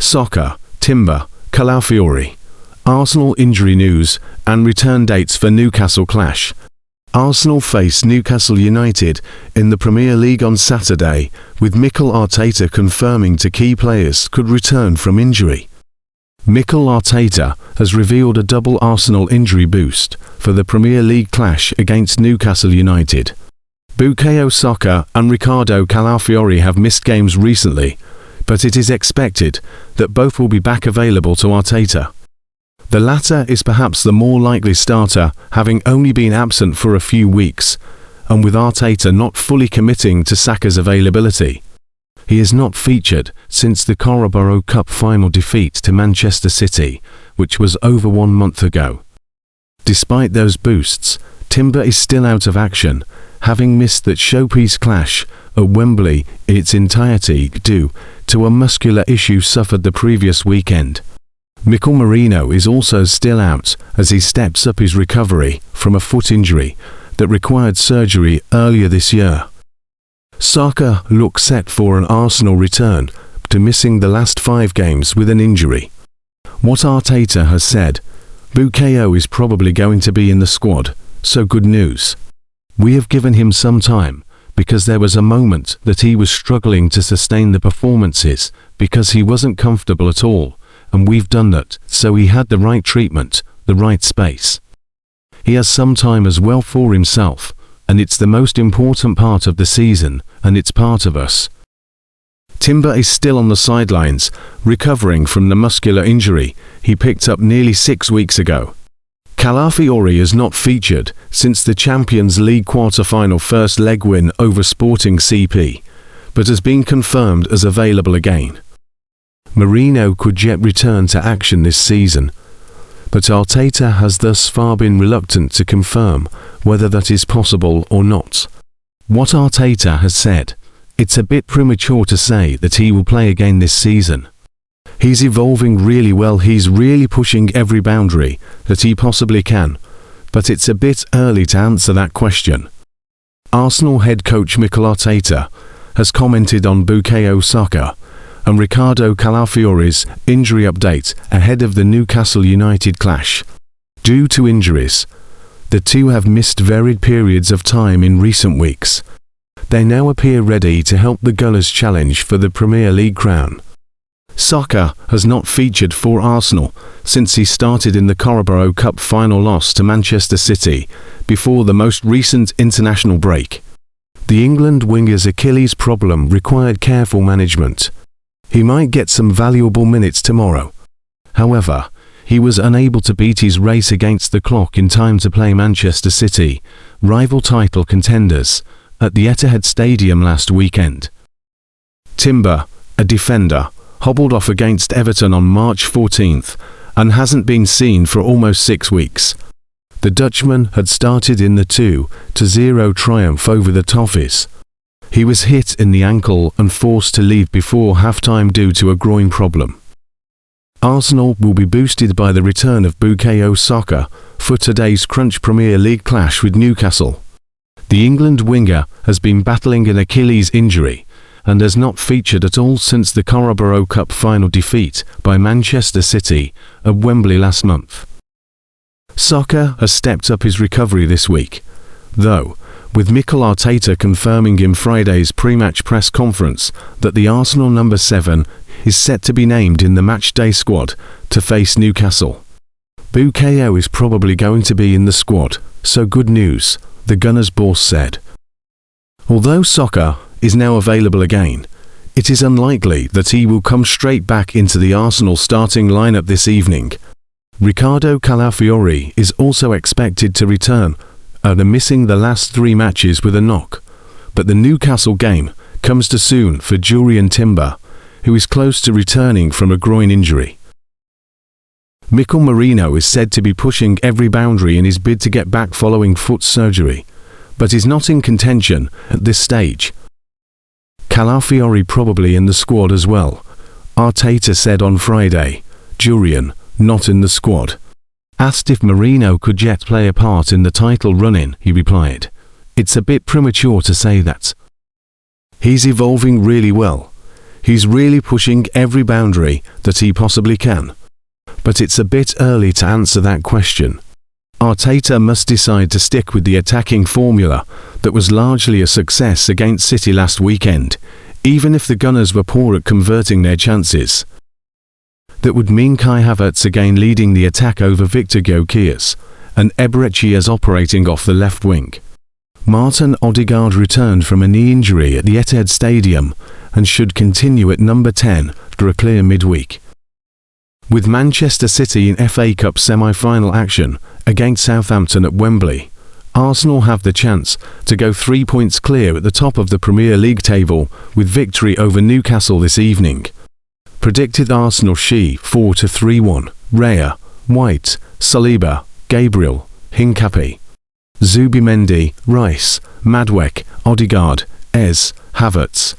Saka, Timber, Calafiori. Arsenal injury news and return dates for Newcastle clash. Arsenal face Newcastle United in the Premier League on Saturday, with Mikel Arteta confirming two key players could return from injury. Mikel Arteta has revealed a double Arsenal injury boost for the Premier League clash against Newcastle United. Bukayosaka and Ricardo Calafiori have missed games recently, but it is expected that both will be back available to Arteta. The latter is perhaps the more likely starter, having only been absent for a few weeks, and with Arteta not fully committing to Saka's availability. He is not featured since the Carabao Cup final defeat to Manchester City, which was over 1 month ago. Despite those boosts, Timber is still out of action, having missed that showpiece clash at Wembley in its entirety due to a muscular issue suffered the previous weekend. Mikel Merino is also still out as he steps up his recovery from a foot injury that required surgery earlier this year. Saka looks set for an Arsenal return to missing the last 5 games with an injury. What Arteta has said, Bukayo is probably going to be in the squad, so good news. We have given him some time because there was a moment that he was struggling to sustain the performances because he wasn't comfortable at all, and we've done that, so he had the right treatment, the right space. He has some time as well for himself, and it's the most important part of the season, and it's part of us. Timber is still on the sidelines, recovering from the muscular injury he picked up nearly 6 weeks ago. Calafiori is not featured since the Champions League quarter-final first leg win over Sporting CP, but has been confirmed as available again. Merino could yet return to action this season, but Arteta has thus far been reluctant to confirm whether that is possible or not. What Arteta has said, it's a bit premature to say that he will play again this season. He's evolving really well, he's really pushing every boundary that he possibly can, but it's a bit early to answer that question. Arsenal head coach Mikel Arteta has commented on Bukayosaka and Ricardo Calafiori's injury update ahead of the Newcastle United clash. Due to injuries, the two have missed varied periods of time in recent weeks. They now appear ready to help the Gunners challenge for the Premier League crown. Saka has not featured for Arsenal since he started in the Carabao Cup final loss to Manchester City before the most recent international break. The England winger's Achilles problem required careful management. He might get some valuable minutes tomorrow. However, he was unable to beat his race against the clock in time to play Manchester City, rival title contenders, at the Etihad Stadium last weekend. Timber, a defender, hobbled off against Everton on March 14th and hasn't been seen for almost 6 weeks. The Dutchman had started in the 2-0 triumph over the Toffees. He was hit in the ankle and forced to leave before half-time due to a groin problem. Arsenal will be boosted by the return of Bukayosaka for today's Crunch Premier League clash with Newcastle. The England winger has been battling an Achilles injury and has not featured at all since the Carabao Cup final defeat by Manchester City at Wembley last month. Saka has stepped up his recovery this week, though, with Mikel Arteta confirming in Friday's pre-match press conference that the Arsenal number 7 is set to be named in the matchday squad to face Newcastle. Bukayo is probably going to be in the squad, so good news, the Gunners boss said. Although Saka is now available again, it is unlikely that he will come straight back into the Arsenal starting lineup this evening. Ricardo Calafiori is also expected to return after missing the last 3 matches with a knock, but the Newcastle game comes too soon for Jurriën Timber, who is close to returning from a groin injury. Mikel Merino is said to be pushing every boundary in his bid to get back following foot surgery, but is not in contention at this stage. Calafiori probably in the squad as well, Arteta said on Friday. Jurriën, not in the squad. Asked if Merino could yet play a part in the title run-in, he replied, "It's a bit premature to say that. He's evolving really well. He's really pushing every boundary that he possibly can. But it's a bit early to answer that question. Arteta must decide to stick with the attacking formula that was largely a success against City last weekend, even if the Gunners were poor at converting their chances. That would mean Kai Havertz again leading the attack over Victor Gyökeres, and Eberechi operating off the left wing. Martinodegaard returned from a knee injury at the Etihad Stadium and should continue at number 10 for a clear midweek. With Manchester City in FA Cup semi-final action against Southampton at Wembley, Arsenal have the chance to go 3 points clear at the top of the Premier League table with victory over Newcastle this evening. Predicted Arsenal 4-3-1, Raya, White, Saliba, Gabriel, Hincapié, Zubimendi, Rice, Madwek, Odegaard, Havertz.